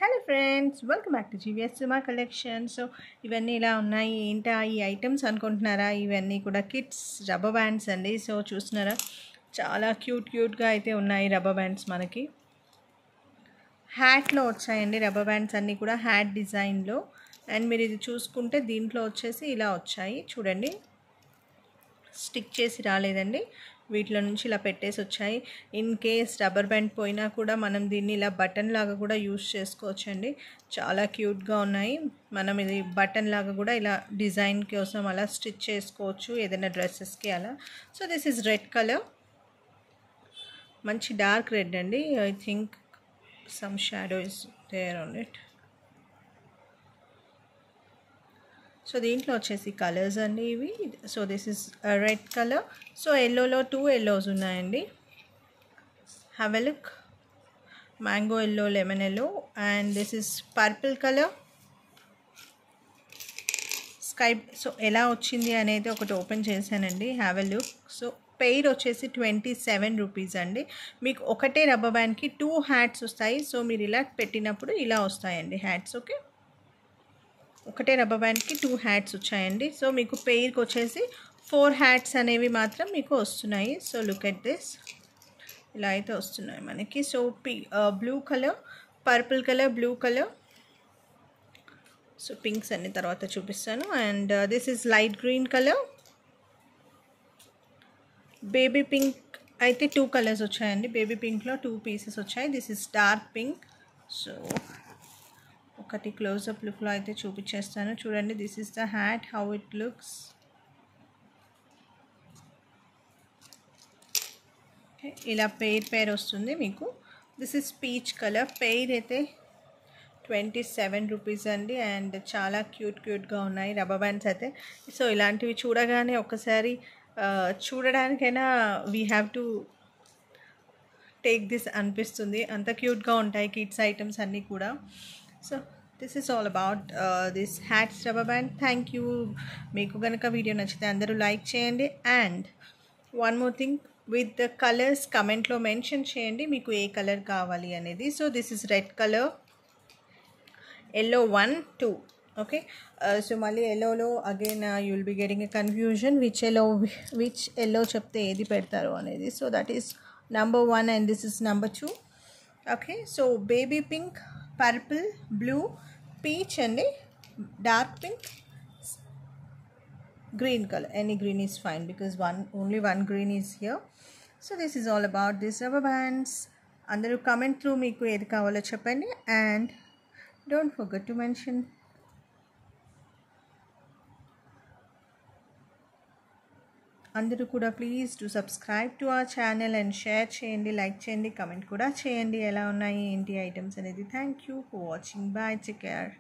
Hello friends, welcome back to GVS Suma collection. So ఇవన్నీ ఇలా ఉన్నాయి. ఏంటా ఈ ఐటమ్స్ అనుకుంటున్నారా? ఇవన్నీ కూడా కిడ్స్ రబ్బర్ బ్యాండ్స్ అండి. సో చూస్తున్నారా, చాలా క్యూట్గా అయితే ఉన్నాయి రబ్బర్ బ్యాండ్స్. మనకి హ్యాట్లో వచ్చాయండి రబ్బర్ బ్యాండ్స్ అన్నీ కూడా హ్యాట్ డిజైన్లో. అండ్ మీరు ఇది చూసుకుంటే దీంట్లో వచ్చేసి ఇలా వచ్చాయి చూడండి, స్టిక్ చేసి రాలేదండి, వీటిలో నుంచి ఇలా పెట్టేసి వచ్చాయి. ఇన్ కేస్ రబ్బర్ బ్యాండ్ పోయినా కూడా మనం దీన్ని ఇలా బటన్ లాగా కూడా యూస్ చేసుకోవచ్చండి. చాలా క్యూట్గా ఉన్నాయి. మనం ఇది బటన్ లాగా కూడా ఇలా డిజైన్ కోసం అలా స్టిచ్ చేసుకోవచ్చు ఏదైనా డ్రెస్సెస్కి అలా. So this is red colour, మంచి డార్క్ రెడ్ అండి. I think some shadow is there on it. So దీంట్లో వచ్చేసి కలర్స్ అండి ఇవి. So this is red colour. So ఎల్లోలో 2 ఎల్లోస్ ఉన్నాయండి. Have a look. Mango yellow, lemon yellow, and this is purple colour, sky. So ఎలా వచ్చింది అనేది ఒకటి ఓపెన్ చేశానండి. Have a look. So pair వచ్చేసి 27 రూపీస్ అండి. మీకు ఒకటే రబ్బర్ బ్యాండ్కి 2 హ్యాట్స్ వస్తాయి. సో మీరు ఇలా పెట్టినప్పుడు ఇలా వస్తాయండి హ్యాట్స్. ఓకే, ఒకటే రబ్బర్ బ్యాండ్కి 2 హ్యాట్స్ వచ్చాయండి. సో మీకు పెయిర్కి వచ్చేసి 4 హ్యాట్స్ అనేవి మాత్రం మీకు వస్తున్నాయి. సో లుక్ ఎట్ దిస్, ఇలా అయితే వస్తున్నాయి మనకి. So blue colour, purple colour, blue colour. So pinks అన్ని తర్వాత చూపిస్తాను. And this is light green colour, baby pink అయితే 2 కలర్స్ వచ్చాయండి. బేబీ పింక్లో 2 పీసెస్ వచ్చాయి. This is dark pink. So ఒకటి క్లోజప్ లుక్లో అయితే చూపించేస్తాను చూడండి. This is the hat, how it looks. ఇలా పెయిర్ వస్తుంది మీకు. This is peach colour. Pair అయితే 27 రూపీస్ అండి. అండ్ చాలా క్యూట్గా ఉన్నాయి రబ్బర్ బ్యాండ్స్ అయితే. సో ఇలాంటివి చూడగానే ఒకసారి చూడడానికైనా we have to take this అనిపిస్తుంది. అంత క్యూట్గా ఉంటాయి కిడ్స్ ఐటమ్స్ అన్నీ కూడా. So this is all about this hats rubber band. Thank you. మీకు కనుక వీడియో నచ్చితే అందరూ లైక్ చేయండి. And one more thing, with the colours కమెంట్లో మెన్షన్ చేయండి మీకు ఏ కలర్ కావాలి అనేది. So this is red colour, yellow 1, 2. Okay, so మళ్ళీ ఎల్లోలో again you will be getting a confusion which yellow చెప్తే ఏది పెడతారు అనేది. So that is number 1 and this is number 2. Okay, so baby pink, purple, blue, peach and dark pink, green color. Any green is fine because only one green is here. So this is all about this rubber bands. Andaru comment through meeku edi kavalo cheppandi. And don't forget to mention అందరూ కూడా please to subscribe to our channel and share చేయండి, like చేయండి, comment కూడా చేయండి ఎలా ఉన్నాయి ఏంటి items అనేది. Thank you for watching. Bye, take care.